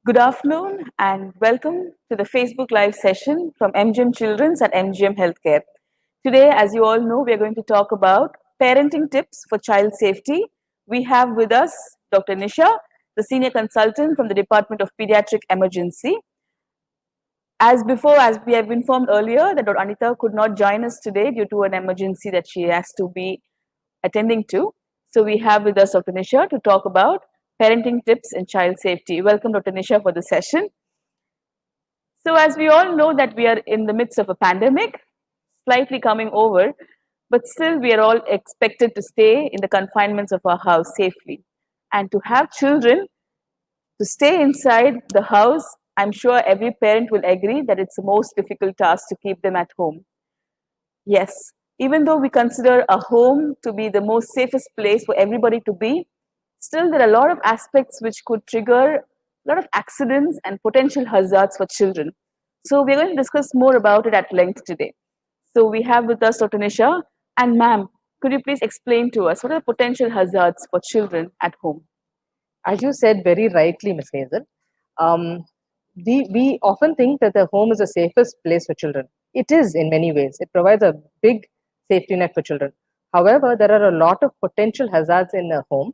Good afternoon and welcome to the Facebook Live session from MGM Children's at MGM Healthcare. Today, as you all know, we are going to talk about parenting tips for child safety. We have with us Dr. Nisha, the senior consultant from the Department of Pediatric Emergency. As before, as we have informed earlier, that Dr. Anita could not join us today due to an emergency that she has to be attending to. So we have with us Dr. Nisha to talk about parenting tips and child safety. Welcome, Dr. Nisha, for the session. So as we all know that we are in the midst of a pandemic, slightly coming over, but still we are all expected to stay in the confinements of our house safely. And to have children to stay inside the house, I'm sure every parent will agree that it's the most difficult task to keep them at home. Yes, even though we consider a home to be the most safest place for everybody to be, still there are a lot of aspects which could trigger a lot of accidents and potential hazards for children. So we're going to discuss more about it at length today. So we have with us Dr. Nisha, and ma'am, could you please explain to us what are the potential hazards for children at home? As you said very rightly, Ms. Hazel, um, we often think that the home is the safest place for children. It is in many ways. It provides a big safety net for children. However, there are a lot of potential hazards in a home,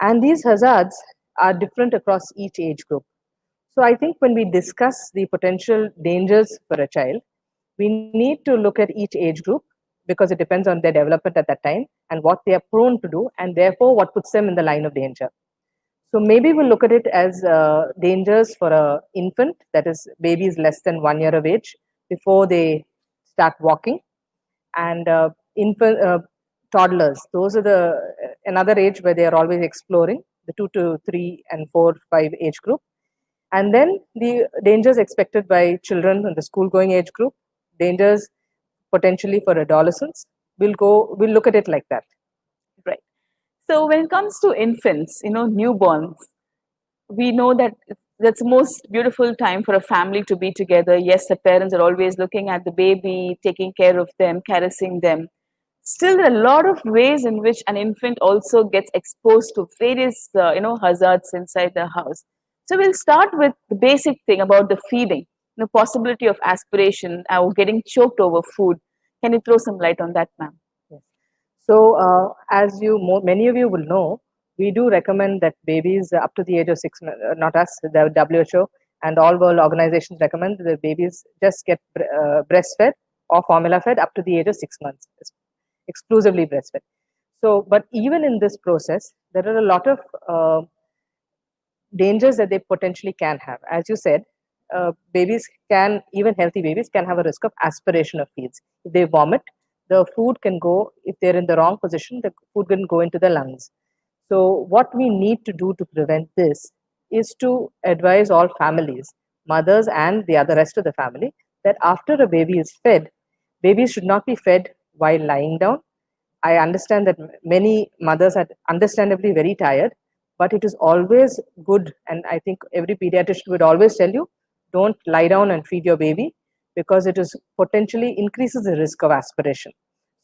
and these hazards are different across each age group. So I think when we discuss the potential dangers for a child, we need to look at each age group because it depends on their development at that time and what they are prone to do, and therefore what puts them in the line of danger. So maybe we'll look at it as dangers for a infant, that is babies less than 1 year of age before they start walking, and infant toddlers. Those are the another age where they are always exploring, the 2 to 3 and 4, 5 age group. And then the dangers expected by children in the school going age group, dangers potentially for adolescents. We'll look at it like that. Right. So when it comes to infants, newborns, we know that that's the most beautiful time for a family to be together. Yes, the parents are always looking at the baby, taking care of them, caressing them. Still, there are a lot of ways in which an infant also gets exposed to various, hazards inside the house. So we'll start with the basic thing about the feeding, possibility of aspiration or getting choked over food. Can you throw some light on that, ma'am? Yes. So, as many of you will know, we do recommend that babies up to the age of 6, not us, the WHO and all world organizations recommend that babies just get breastfed or formula fed up to the age of 6 months, exclusively breastfed. So, but even in this process, there are a lot of dangers that they potentially can have. As you said, babies can, even healthy babies, can have a risk of aspiration of feeds. If they vomit, the food can go, if they're in the wrong position, the food can go into the lungs. So what we need to do to prevent this is to advise all families, mothers and the other rest of the family, that after a baby is fed, babies should not be fed while lying down. I understand that many mothers are understandably very tired, but it is always good, and I think every pediatrician would always tell you, don't lie down and feed your baby because it is potentially increases the risk of aspiration.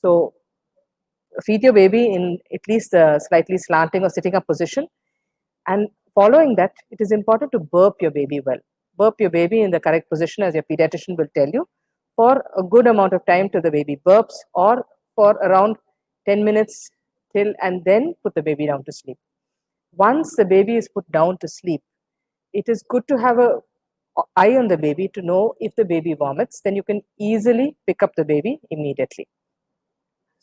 So feed your baby in at least a slightly slanting or sitting up position, and following that, it is important to burp your baby well. Burp your baby in the correct position, as your pediatrician will tell you, for a good amount of time till the baby burps, or for around 10 minutes till, and then put the baby down to sleep. Once the baby is put down to sleep, it is good to have a eye on the baby to know if the baby vomits, then you can easily pick up the baby immediately.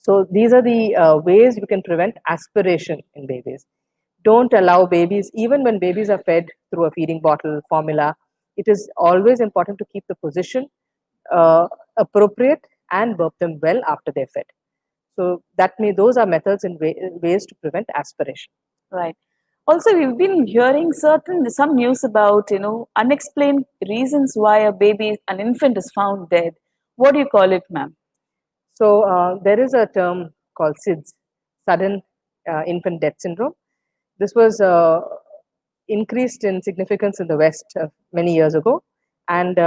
So these are the ways you can prevent aspiration in babies. Don't allow babies, even when babies are fed through a feeding bottle, formula, it is always important to keep the position appropriate and burp them well after they're fed. So those are methods and ways to prevent aspiration. Right. Also, we've been hearing some news about unexplained reasons why an infant is found dead. What do you call it, ma'am? So there is a term called SIDS, sudden infant death syndrome. This was increased in significance in the West many years ago, and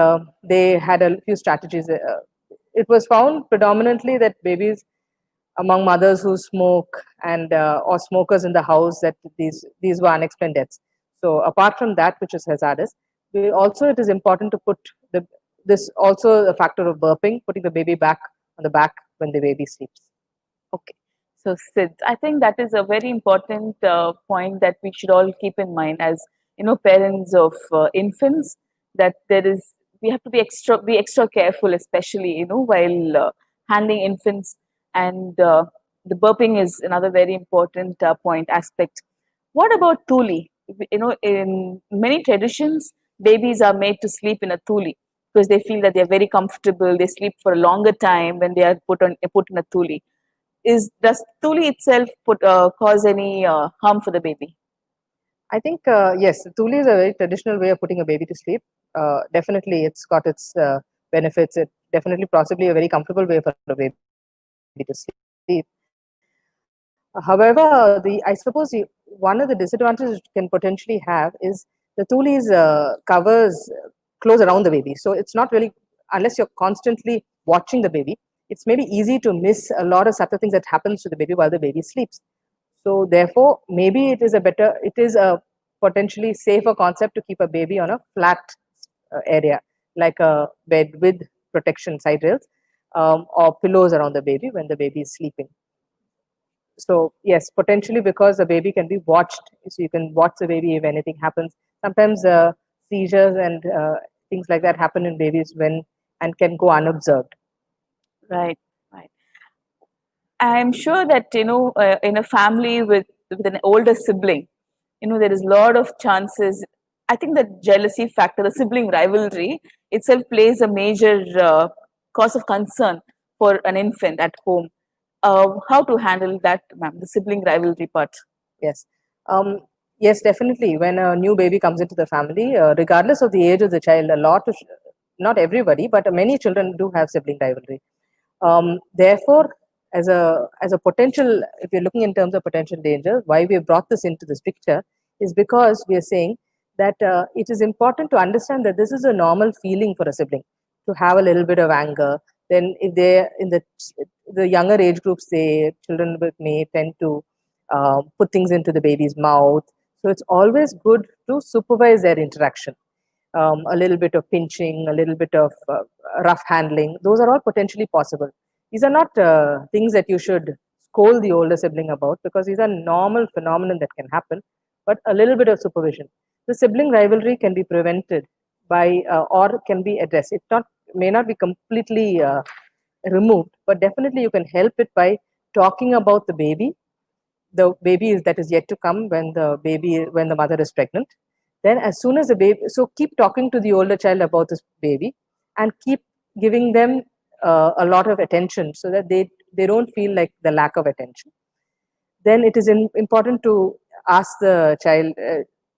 they had a few strategies. It was found predominantly that babies among mothers who smoke and or smokers in the house, that these were unexplained deaths. So apart from that, which is hazardous, it is important to put the this also a factor of burping, putting the baby back on the back when the baby sleeps. Okay. So, Sid, I think that is a very important point that we should all keep in mind as parents of infants. That there is we have to be extra careful, especially while handling infants, and the burping is another very important point aspect. What about tuli? In many traditions, babies are made to sleep in a tuli because they feel that they are very comfortable. They sleep for a longer time when they are put in a tuli. Does tuli itself cause any harm for the baby? I think yes, Tuli is a very traditional way of putting a baby to sleep. Definitely, it's got its benefits. It definitely, possibly a very comfortable way for a baby to sleep. However, I suppose one of the disadvantages it can potentially have is the Tuli's covers close around the baby, so it's not really, unless you're constantly watching the baby, it's maybe easy to miss a lot of subtle things that happens to the baby while the baby sleeps. So therefore, maybe it is a potentially safer concept to keep a baby on a flat area, like a bed with protection side rails, or pillows around the baby when the baby is sleeping. So yes, potentially, because the baby can be watched, so you can watch the baby if anything happens. Sometimes seizures and things like that happen in babies when and can go unobserved. Right, right. I'm sure that in a family with an older sibling, there is a lot of chances. I think the jealousy factor, the sibling rivalry itself plays a major cause of concern for an infant at home. How to handle that, ma'am? The sibling rivalry part. Yes. Um, yes, definitely. When a new baby comes into the family, regardless of the age of the child, not everybody, but many children do have sibling rivalry. Therefore, as a potential, if you're looking in terms of potential danger, why we have brought this into this picture is because we are saying that it is important to understand that this is a normal feeling for a sibling to have a little bit of anger. Then, if they in the younger age groups, say children with may tend to put things into the baby's mouth. So it's always good to supervise their interaction. A little bit of pinching, a little bit of rough handling, those are all potentially possible. These are not things that you should scold the older sibling about, because these are normal phenomenon that can happen, but a little bit of supervision. The sibling rivalry can be prevented by or can be addressed. It not may not be completely removed, but definitely you can help it by talking about the baby is that is yet to come when the mother is pregnant. Then as soon as the baby, so keep talking to the older child about this baby and keep giving them a lot of attention so that they don't feel like the lack of attention. Then it is important to ask the child,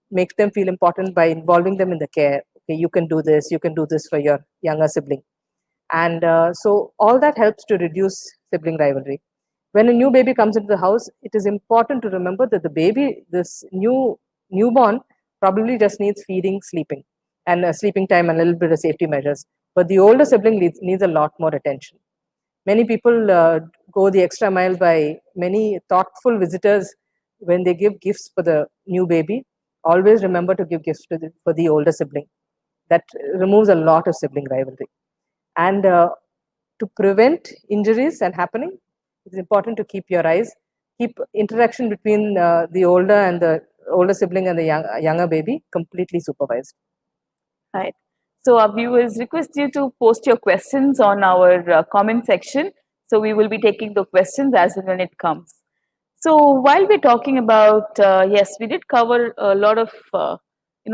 make them feel important by involving them in the care. Okay, you can do this for your younger sibling. And so all that helps to reduce sibling rivalry. When a new baby comes into the house, it is important to remember that this newborn, probably just needs feeding, sleeping, and sleeping time and a little bit of safety measures. But the older sibling needs a lot more attention. Many people go the extra mile by many thoughtful visitors when they give gifts for the new baby. Always remember to give gifts for the older sibling. That removes a lot of sibling rivalry. And to prevent injuries and happening, it's important to keep interaction between the older sibling and the younger baby completely supervised. Right. So our viewers request you to post your questions on our comment section. So we will be taking the questions as and when it comes. So while we're talking about, yes, we did cover a lot of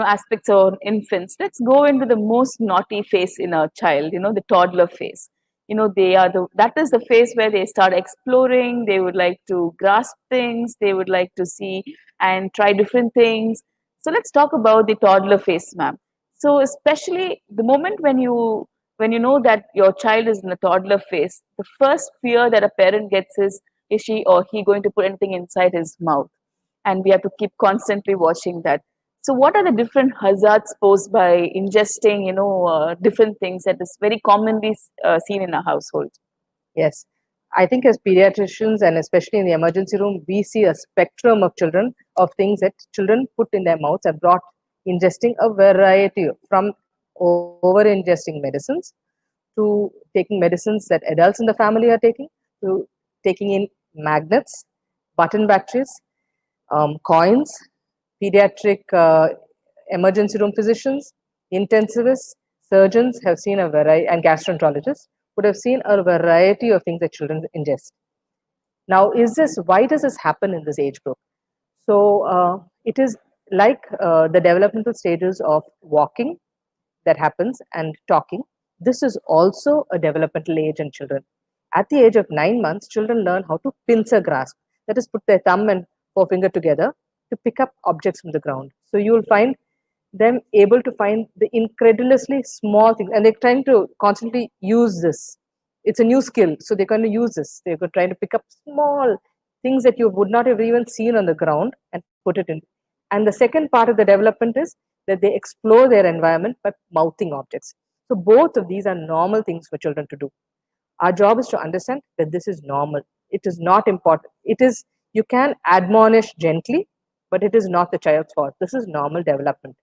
aspects on infants. Let's go into the most naughty phase in a child. The toddler phase. That is the phase where they start exploring. They would like to grasp things. They would like to see and try different things. So let's talk about the toddler phase, ma'am. So especially the moment when you know that your child is in the toddler phase, the first fear that a parent gets is she or he going to put anything inside his mouth? And we have to keep constantly watching that. So, what are the different hazards posed by ingesting, different things that is very commonly seen in a household? Yes. I think as pediatricians and especially in the emergency room, we see a spectrum of children, of things that children put in their mouths and brought ingesting a variety from over ingesting medicines to taking medicines that adults in the family are taking, to taking in magnets, button batteries, coins, pediatric emergency room physicians, intensivists, surgeons have seen a variety, and gastroenterologists would have seen a variety of things that children ingest. Now, why does this happen in this age group? So, it is like the developmental stages of walking that happens and talking. This is also a developmental age in children. At the age of 9 months, children learn how to pincer grasp, that is, put their thumb and forefinger together to pick up objects from the ground. So you will find them able to find the incredulously small things, and they're trying to constantly use this. It's a new skill, so they're going to use this. They're trying to pick up small things that you would not have even seen on the ground and put it in. And the second part of the development is that they explore their environment by mouthing objects. So both of these are normal things for children to do. Our job is to understand that this is normal. It is not important. It is, you can admonish gently, but it is not the child's fault. This is normal development.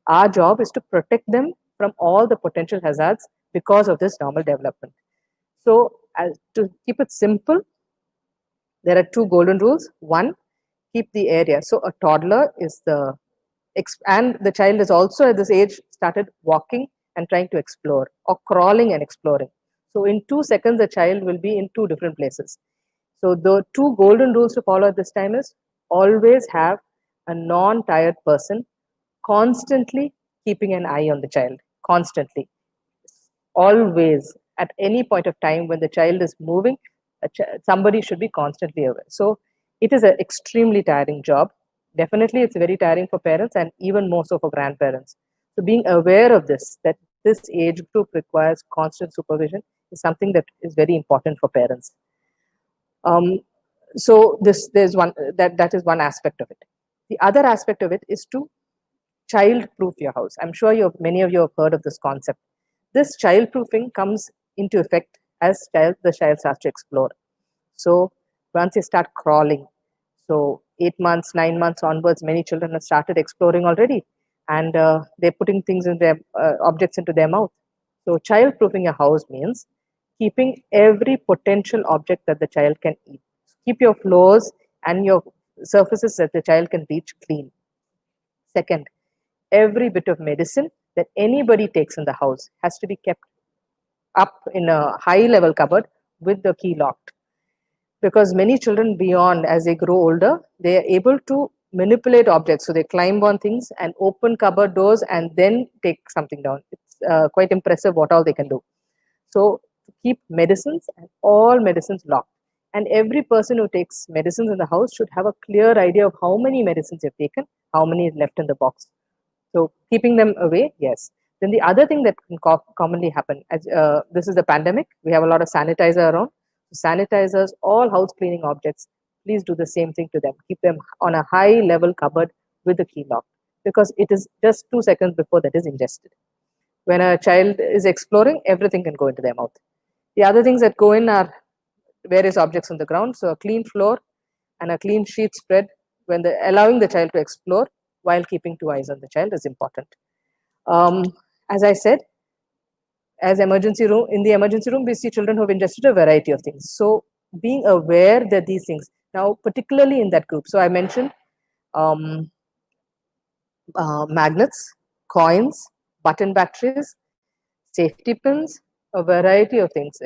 Our job is to protect them from all the potential hazards because of this normal development. So, to keep it simple, there are two golden rules. One, keep the area. So, a toddler is and the child is also at this age started walking and trying to explore, or crawling and exploring. So, in 2 seconds, the child will be in two different places. So, the two golden rules to follow at this time is always have a non-tired person constantly keeping an eye on the child, constantly, always, at any point of time when the child is moving, somebody should be constantly aware. So it is an extremely tiring job. Definitely it's very tiring for parents, and even more so for grandparents. So being aware of this, that this age group requires constant supervision, is something that is very important for parents. So there's one that is one aspect of it. The other aspect of it is to child-proof your house. I'm sure many of you have heard of this concept. This child-proofing comes into effect as the child starts to explore. So once they start crawling, so 8 months, 9 months onwards, many children have started exploring already, and they're putting things in their objects into their mouth. So child-proofing your house means keeping every potential object that the child can eat. Keep your floors and your surfaces that the child can reach clean. Second, every bit of medicine that anybody takes in the house has to be kept up in a high level cupboard with the key locked. Because many children beyond, as they grow older, they are able to manipulate objects. So they climb on things and open cupboard doors and then take something down. It's quite impressive what all they can do. So keep medicines and all medicines locked. And every person who takes medicines in the house should have a clear idea of how many medicines they've taken, how many is left in the box. So keeping them away, yes. Then the other thing that can commonly happen, as this is the pandemic, we have a lot of sanitizer around. So sanitizers, all house cleaning objects, please do the same thing to them. Keep them on a high level cupboard with the key lock, because it is just 2 seconds before that is ingested. When a child is exploring, everything can go into their mouth. The other things that go in are various objects on the ground. So a clean floor and a clean sheet spread when allowing the child to explore while keeping 2 eyes on the child is important. As I said, in the emergency room, we see children who have ingested a variety of things. So being aware that these things, now particularly in that group, so I mentioned magnets, coins, button batteries, safety pins, a variety of things.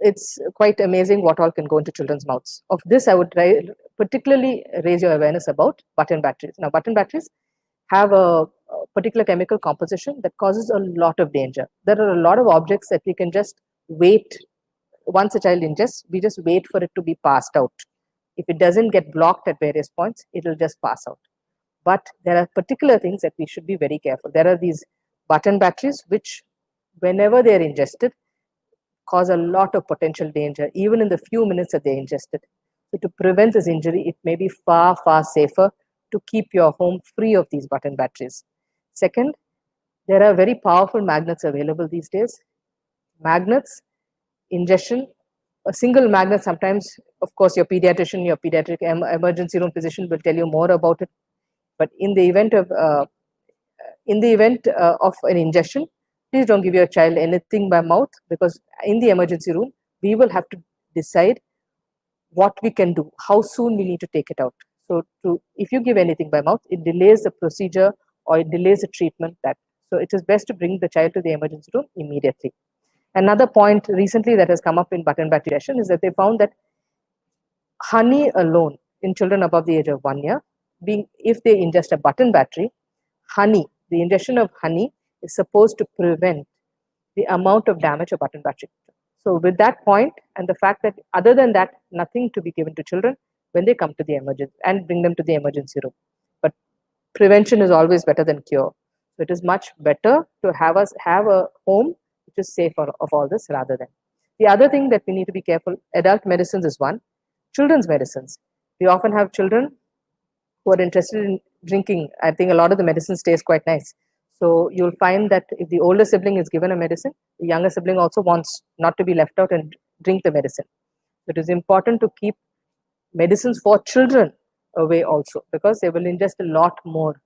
It's quite amazing what all can go into children's mouths. Of this, I would particularly raise your awareness about button batteries. Now, button batteries have a particular chemical composition that causes a lot of danger. There are a lot of objects that we can just wait. Once a child ingests, we just wait for it to be passed out. If it doesn't get blocked at various points, it will just pass out. But there are particular things that we should be very careful. There are these button batteries, which whenever they're ingested, cause a lot of potential danger, even in the few minutes that they're ingested. So to prevent this injury, it may be far, far safer to keep your home free of these button batteries. Second, there are very powerful magnets available these days. Magnets, ingestion a single magnet, sometimes, of course, your pediatrician, your pediatric emergency room physician will tell you more about it. But in the event of an ingestion, please don't give your child anything by mouth, because in the emergency room, we will have to decide what we can do, how soon we need to take it out. So if you give anything by mouth, it delays the procedure or it delays the treatment. So it is best to bring the child to the emergency room immediately. Another point recently that has come up in button battery session is that they found that honey alone in children above the age of 1 year, if they ingest a button battery, honey, the ingestion of honey is supposed to prevent the amount of damage a button battery. So with that point and the fact that other than that, nothing to be given to children when they come to the emergency and bring them to the emergency room. But prevention is always better than cure. So it is much better to have a home which is safe of all this rather than. The other thing that we need to be careful, adult medicines is one, children's medicines. We often have children who are interested in drinking. I think a lot of the medicines taste quite nice. So you'll find that if the older sibling is given a medicine, the younger sibling also wants not to be left out and drink the medicine. It is important to keep medicines for children away also, because they will ingest a lot more.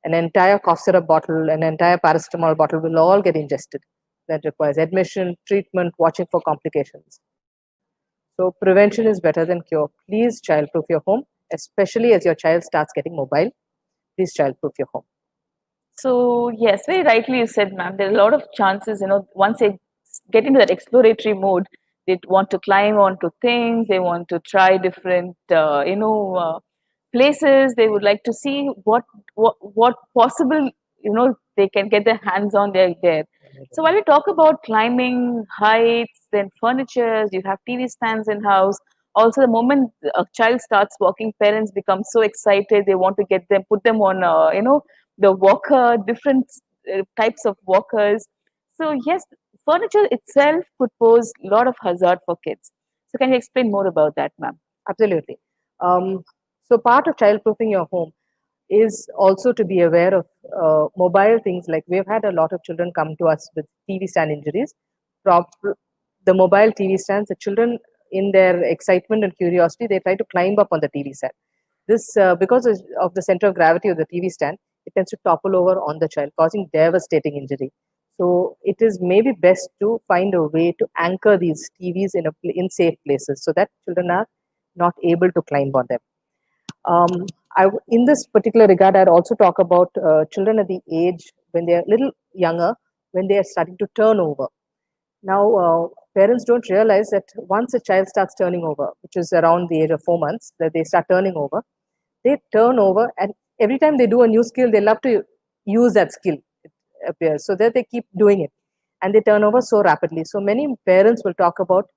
An entire cough syrup bottle, an entire paracetamol bottle will all get ingested. That requires admission, treatment, watching for complications. So prevention is better than cure. Please childproof your home, especially as your child starts getting mobile. Please childproof your home. So yes, very rightly you said, ma'am. There are a lot of chances, once they get into that exploratory mode, they want to climb onto things, they want to try different, places. They would like to see what possible, they can get their hands on there. So while we talk about climbing heights, then furnitures, you have TV stands in house. Also, the moment a child starts walking, parents become so excited. They want to put them on, the walker, different types of walkers. So yes, furniture itself could pose a lot of hazard for kids. So can you explain more about that, ma'am? Absolutely. So part of childproofing your home is also to be aware of mobile things. Like, we've had a lot of children come to us with TV stand injuries. The mobile TV stands, the children, in their excitement and curiosity, they try to climb up on the TV stand. This, because of the center of gravity of the TV stand, it tends to topple over on the child, causing devastating injury. So it is maybe best to find a way to anchor these TVs in safe places so that children are not able to climb on them. In this particular regard, I'd also talk about children at the age when they are a little younger, when they are starting to turn over. Now, parents don't realize that once a child starts turning over, which is around the age of 4 months, that they start turning over, they turn over, and every time they do a new skill, they love to use that skill, it appears, so that they keep doing it. And they turn over so rapidly. So many parents will talk about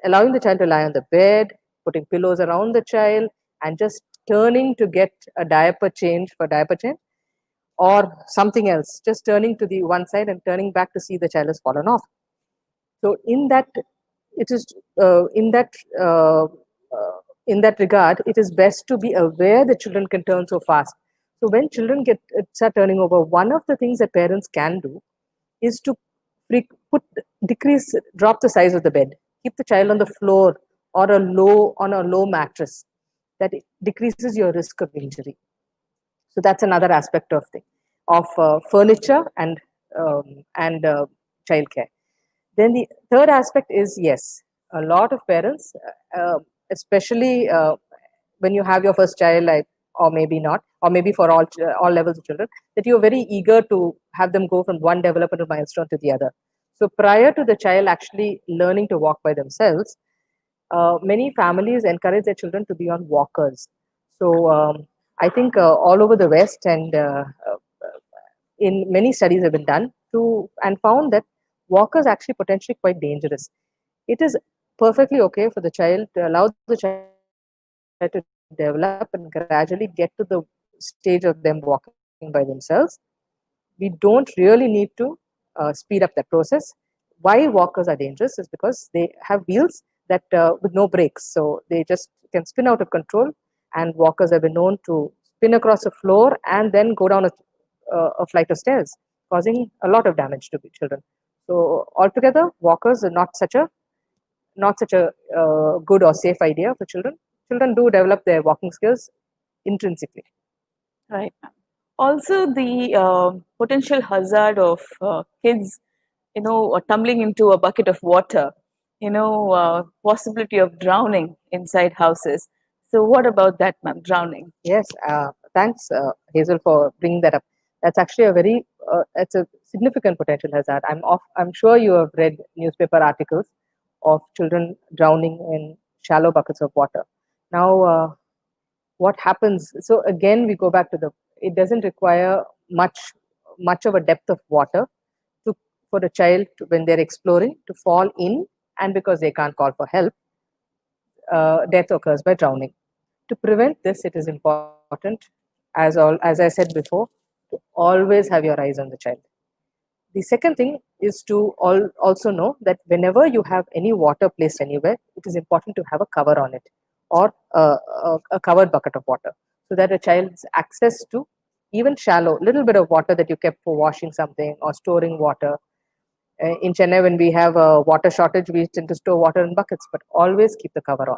allowing the child to lie on the bed, putting pillows around the child, and just turning to get a diaper change or something else, just turning to the one side and turning back to see the child has fallen off. So it is in that regard, it is best to be aware that children can turn so fast. So when children start turning over, one of the things that parents can do is to drop the size of the bed, keep the child on the floor or on a low mattress. That decreases your risk of injury. So that's another aspect of furniture and childcare. Then the third aspect is, yes, a lot of parents, especially when you have your first child, or maybe not, or maybe for all levels of children, that you're very eager to have them go from one developmental milestone to the other. So prior to the child actually learning to walk by themselves, many families encourage their children to be on walkers. So I think all over the West and in many studies have been done and found that walkers actually potentially quite dangerous. It is perfectly okay for the child to allow the child to develop and gradually get to the stage of them walking by themselves. We don't really need to speed up that process. Why walkers are dangerous is because they have wheels that with no brakes, so they just can spin out of control. And walkers have been known to spin across the floor and then go down a flight of stairs, causing a lot of damage to children. So altogether, walkers are not not such a good or safe idea for children. Children do develop their walking skills intrinsically. Right. Also, the potential hazard of kids, tumbling into a bucket of water, possibility of drowning inside houses. So, what about that, ma'am? Drowning. Yes, thanks, Hazel, for bringing that up. That's actually it's a significant potential hazard. I'm sure you have read newspaper articles of children drowning in shallow buckets of water. Now, what happens? So again, we go back to it doesn't require much of a depth of water to for a child when they're exploring to fall in, and because they can't call for help, death occurs by drowning. To prevent this, it is important, as I said before, to always have your eyes on the child. The second thing is to also know that whenever you have any water placed anywhere, it is important to have a cover on it, or a covered bucket of water, so that a child's access to even shallow little bit of water that you kept for washing something or storing water. In Chennai, when we have a water shortage, we tend to store water in buckets, but always keep the cover on.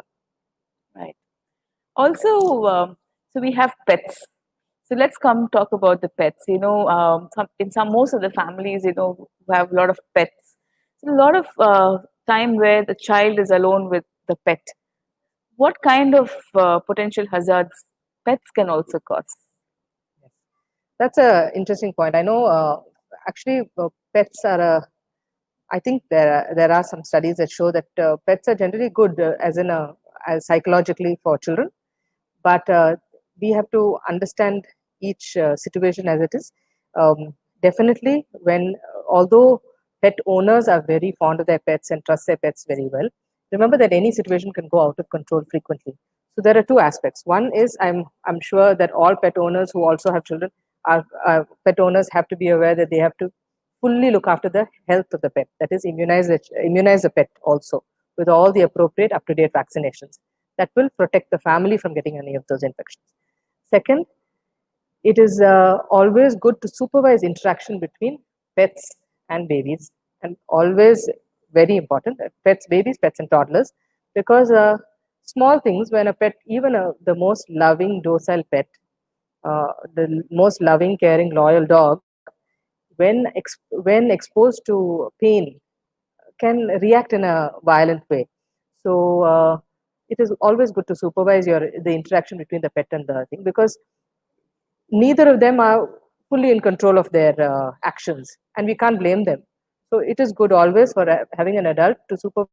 Right. Also, so we have pets. So let's come talk about the pets. Most of the families, who have a lot of pets. So a lot of time where the child is alone with the pet. What kind of potential hazards pets can also cause? Yes. That's a interesting point. I know actually pets are a I think there are some studies that show that pets are generally good as psychologically for children, but we have to understand each situation as it is. Definitely, although pet owners are very fond of their pets and trust their pets very well, remember that any situation can go out of control frequently. So there are two aspects. One is I'm sure that all pet owners who also have children pet owners have to be aware that they have to fully look after the health of the pet. That is, immunize the pet also with all the appropriate up to date vaccinations that will protect the family from getting any of those infections. Second, it is always good to supervise interaction between pets and babies, and always very important, babies, pets, and toddlers, because small things when a pet, even the most loving, docile pet, the most loving, caring, loyal dog, when exposed to pain, can react in a violent way. So it is always good to supervise the interaction between the pet and the thing, because neither of them are fully in control of their actions, and we can't blame them. So it is good always for having an adult to supervise